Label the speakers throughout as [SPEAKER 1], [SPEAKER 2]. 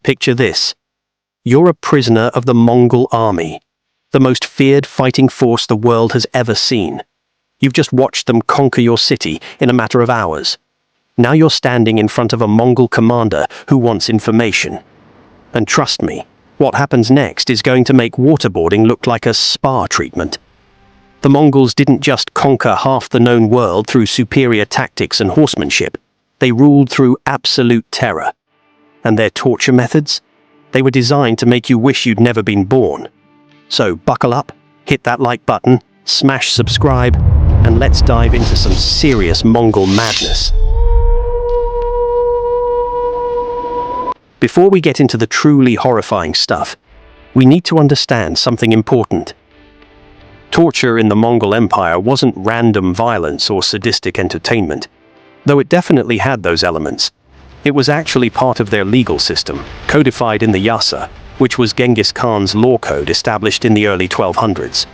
[SPEAKER 1] Picture this. You're a prisoner of the Mongol army, the most feared fighting force the world has ever seen. You've just watched them conquer your city in a matter of hours. Now you're standing in front of a Mongol commander who wants information. And trust me, what happens next is going to make waterboarding look like a spa treatment. The Mongols didn't just conquer half the known world through superior tactics and horsemanship. They ruled through absolute terror. And their torture methods? They were designed to make you wish you'd never been born. So buckle up, hit that like button, smash subscribe, and let's dive into some serious Mongol madness. Before we get into the truly horrifying stuff, we need to understand something important. Torture in the Mongol Empire wasn't random violence or sadistic entertainment, though it definitely had those elements. It was actually part of their legal system, codified in the Yasa, which was Genghis Khan's law code established in the early 1200s.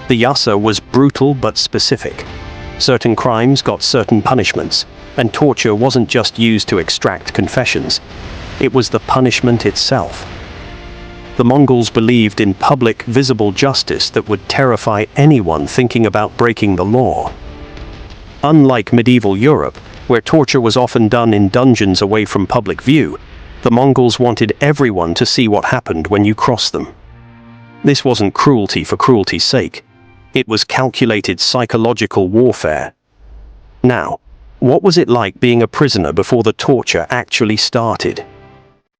[SPEAKER 1] The Yasa was brutal but specific. Certain crimes got certain punishments, and torture wasn't just used to extract confessions. It was the punishment itself. The Mongols believed in public, visible justice that would terrify anyone thinking about breaking the law. Unlike medieval Europe, where torture was often done in dungeons away from public view, the Mongols wanted everyone to see what happened when you crossed them. This wasn't cruelty for cruelty's sake. It was calculated psychological warfare. Now, what was it like being a prisoner before the torture actually started?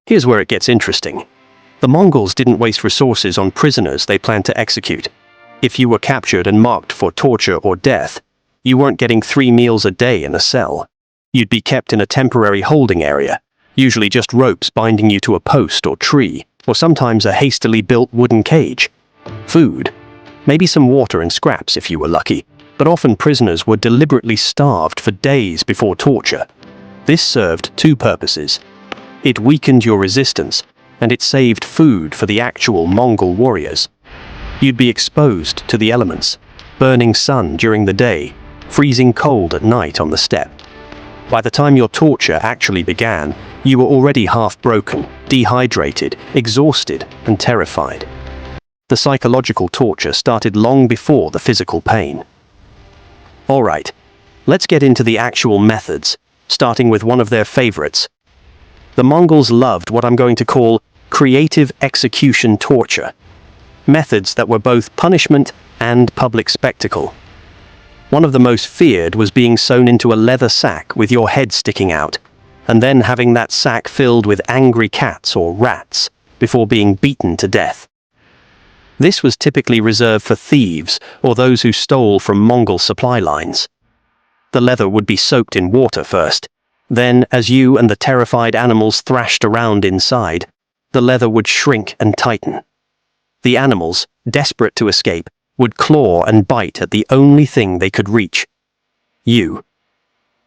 [SPEAKER 1] Here's where it gets interesting. The Mongols didn't waste resources on prisoners they planned to execute. If you were captured and marked for torture or death, you weren't getting 3 meals a day in a cell. You'd be kept in a temporary holding area, usually just ropes binding you to a post or tree, or sometimes a hastily built wooden cage. Food, maybe some water and scraps if you were lucky, but often prisoners were deliberately starved for days before torture. This served 2 purposes. It weakened your resistance, and it saved food for the actual Mongol warriors. You'd be exposed to the elements, burning sun during the day, freezing cold at night on the steppe. By the time your torture actually began, you were already half-broken, dehydrated, exhausted, and terrified. The psychological torture started long before the physical pain. All right, let's get into the actual methods, starting with one of their favorites. The Mongols loved what I'm going to call creative execution torture, methods that were both punishment and public spectacle. One of the most feared was being sewn into a leather sack with your head sticking out, and then having that sack filled with angry cats or rats before being beaten to death. This was typically reserved for thieves or those who stole from Mongol supply lines. The leather would be soaked in water first. Then, as you and the terrified animals thrashed around inside, the leather would shrink and tighten. The animals, desperate to escape, would claw and bite at the only thing they could reach: you.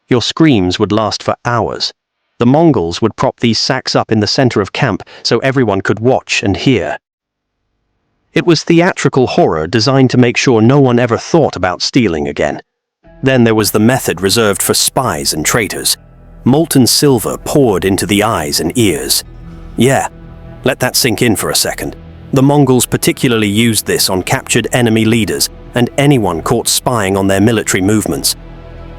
[SPEAKER 1] Your screams would last for hours. The Mongols would prop these sacks up in the center of camp so everyone could watch and hear. It was theatrical horror designed to make sure no one ever thought about stealing again. Then there was the method reserved for spies and traitors. Molten silver poured into the eyes and ears. Yeah, let that sink in for a second. The Mongols particularly used this on captured enemy leaders and anyone caught spying on their military movements.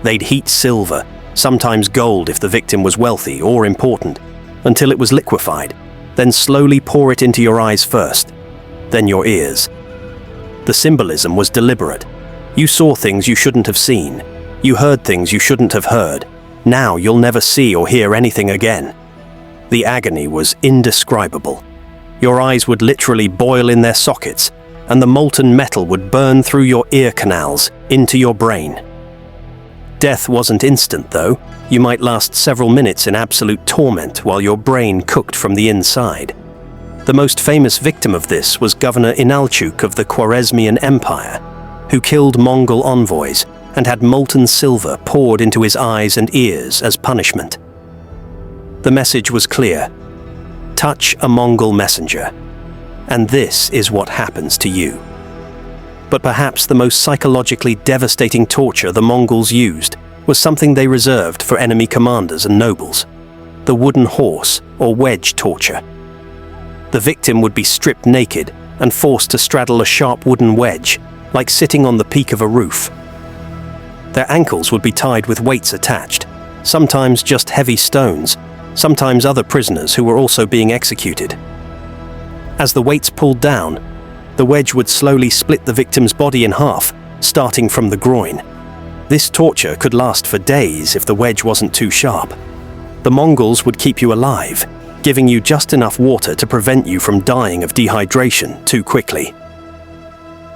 [SPEAKER 1] They'd heat silver, sometimes gold if the victim was wealthy or important, until it was liquefied, then slowly pour it into your eyes first, then your ears. The symbolism was deliberate. You saw things you shouldn't have seen. You heard things you shouldn't have heard. Now you'll never see or hear anything again. The agony was indescribable. Your eyes would literally boil in their sockets, and the molten metal would burn through your ear canals into your brain. Death wasn't instant, though. You might last several minutes in absolute torment while your brain cooked from the inside. The most famous victim of this was Governor Inalchuk of the Khwarezmian Empire, who killed Mongol envoys and had molten silver poured into his eyes and ears as punishment. The message was clear: touch a Mongol messenger, and this is what happens to you. But perhaps the most psychologically devastating torture the Mongols used was something they reserved for enemy commanders and nobles: the wooden horse or wedge torture. The victim would be stripped naked and forced to straddle a sharp wooden wedge, like sitting on the peak of a roof. Their ankles would be tied with weights attached, sometimes just heavy stones, sometimes other prisoners who were also being executed. As the weights pulled down, the wedge would slowly split the victim's body in half, starting from the groin. This torture could last for days if the wedge wasn't too sharp. The Mongols would keep you alive, giving you just enough water to prevent you from dying of dehydration too quickly.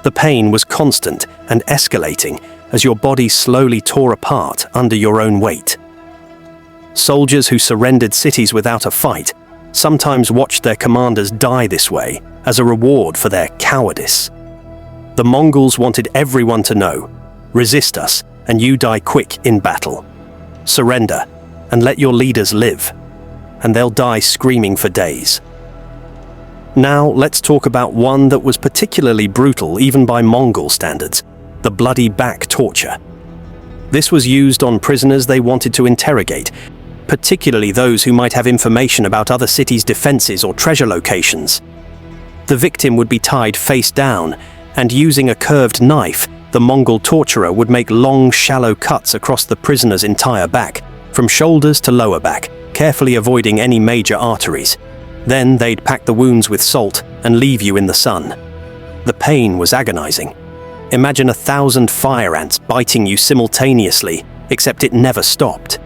[SPEAKER 1] The pain was constant and escalating as your body slowly tore apart under your own weight. Soldiers who surrendered cities without a fight sometimes watched their commanders die this way as a reward for their cowardice. The Mongols wanted everyone to know, resist us and you die quick in battle. Surrender and let your leaders live, and they'll die screaming for days. Now let's talk about one that was particularly brutal even by Mongol standards, the bloody back torture. This was used on prisoners they wanted to interrogate, particularly those who might have information about other cities' defenses or treasure locations. The victim would be tied face down, and using a curved knife, the Mongol torturer would make long, shallow cuts across the prisoner's entire back, from shoulders to lower back, carefully avoiding any major arteries. Then they'd pack the wounds with salt and leave you in the sun. The pain was agonizing. Imagine 1,000 fire ants biting you simultaneously, except it never stopped.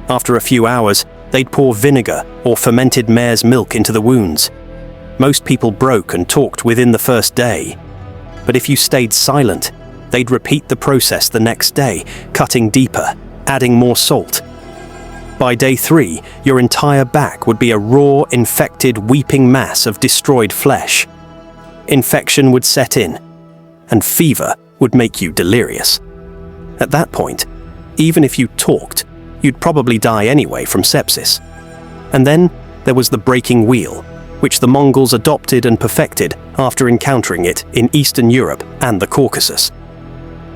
[SPEAKER 1] After a few hours, they'd pour vinegar or fermented mare's milk into the wounds. Most people broke and talked within the first day. But if you stayed silent, they'd repeat the process the next day, cutting deeper, adding more salt. By day 3, your entire back would be a raw, infected, weeping mass of destroyed flesh. Infection would set in, and fever would make you delirious. At that point, even if you talked, you'd probably die anyway from sepsis. And then there was the breaking wheel, which the Mongols adopted and perfected after encountering it in Eastern Europe and the Caucasus.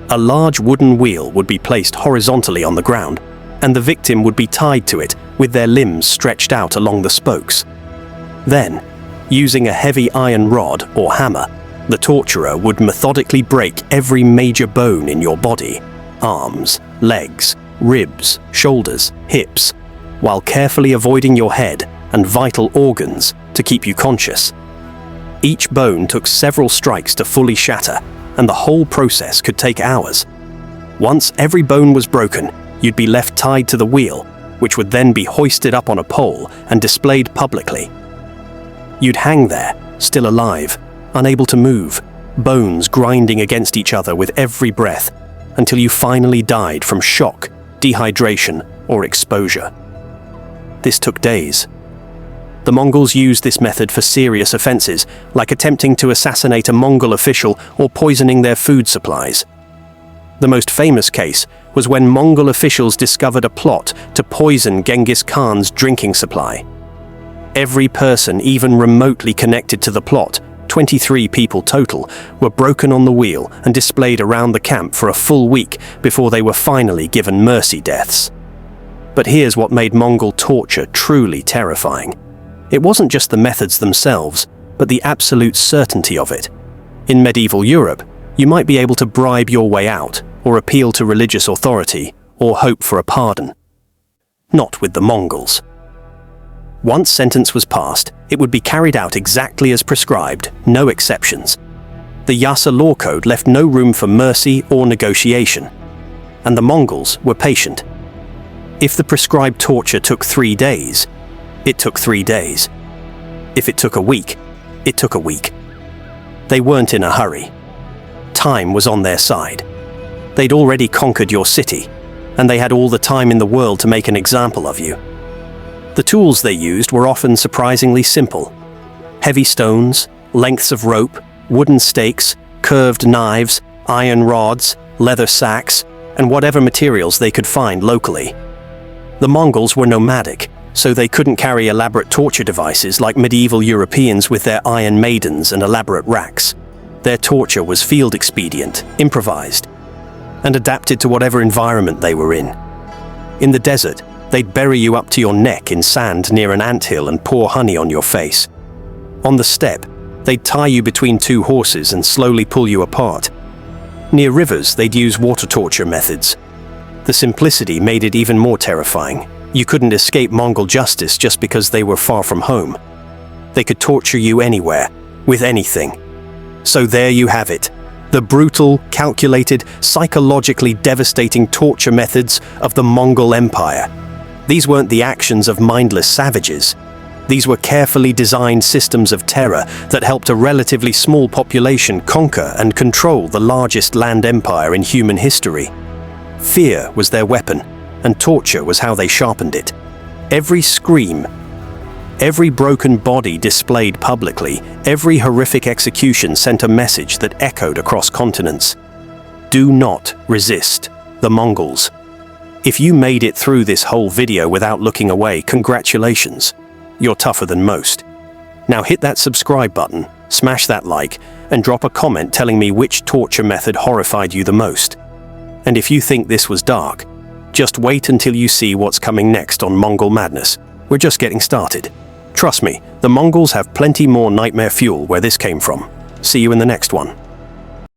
[SPEAKER 1] A large wooden wheel would be placed horizontally on the ground, and the victim would be tied to it with their limbs stretched out along the spokes. Then, using a heavy iron rod or hammer, the torturer would methodically break every major bone in your body: arms, legs, ribs, shoulders, hips, while carefully avoiding your head and vital organs to keep you conscious. Each bone took several strikes to fully shatter, and the whole process could take hours. Once every bone was broken, you'd be left tied to the wheel, which would then be hoisted up on a pole and displayed publicly. You'd hang there, still alive, unable to move, bones grinding against each other with every breath, until you finally died from shock, dehydration, or exposure. This took days. The Mongols used this method for serious offenses, like attempting to assassinate a Mongol official or poisoning their food supplies. The most famous case was when Mongol officials discovered a plot to poison Genghis Khan's drinking supply. Every person even remotely connected to the plot, 23 people total, were broken on the wheel and displayed around the camp for a full week before they were finally given mercy deaths. But here's what made Mongol torture truly terrifying. It wasn't just the methods themselves, but the absolute certainty of it. In medieval Europe, you might be able to bribe your way out, or appeal to religious authority, or hope for a pardon. Not with the Mongols. Once sentence was passed, it would be carried out exactly as prescribed, no exceptions. The Yasa law code left no room for mercy or negotiation, and the Mongols were patient. If the prescribed torture took 3 days, it took 3 days. If it took a week, it took a week. They weren't in a hurry. Time was on their side. They'd already conquered your city, and they had all the time in the world to make an example of you. The tools they used were often surprisingly simple. Heavy stones, lengths of rope, wooden stakes, curved knives, iron rods, leather sacks, and whatever materials they could find locally. The Mongols were nomadic, so they couldn't carry elaborate torture devices like medieval Europeans with their iron maidens and elaborate racks. Their torture was field expedient, improvised, and adapted to whatever environment they were in. In the desert, They'd bury you up to your neck in sand near an anthill and pour honey on your face. On the steppe, they'd tie you between two horses and slowly pull you apart. Near rivers, they'd use water torture methods. The simplicity made it even more terrifying. You couldn't escape Mongol justice just because they were far from home. They could torture you anywhere, with anything. So there you have it. The brutal, calculated, psychologically devastating torture methods of the Mongol Empire. These weren't the actions of mindless savages. These were carefully designed systems of terror that helped a relatively small population conquer and control the largest land empire in human history. Fear was their weapon, and torture was how they sharpened it. Every scream, every broken body displayed publicly, every horrific execution sent a message that echoed across continents. Do not resist the Mongols. If you made it through this whole video without looking away, congratulations. You're tougher than most. Now hit that subscribe button, smash that like, and drop a comment telling me which torture method horrified you the most. And if you think this was dark, just wait until you see what's coming next on Mongol Madness. We're just getting started. Trust me, the Mongols have plenty more nightmare fuel where this came from. See you in the next one.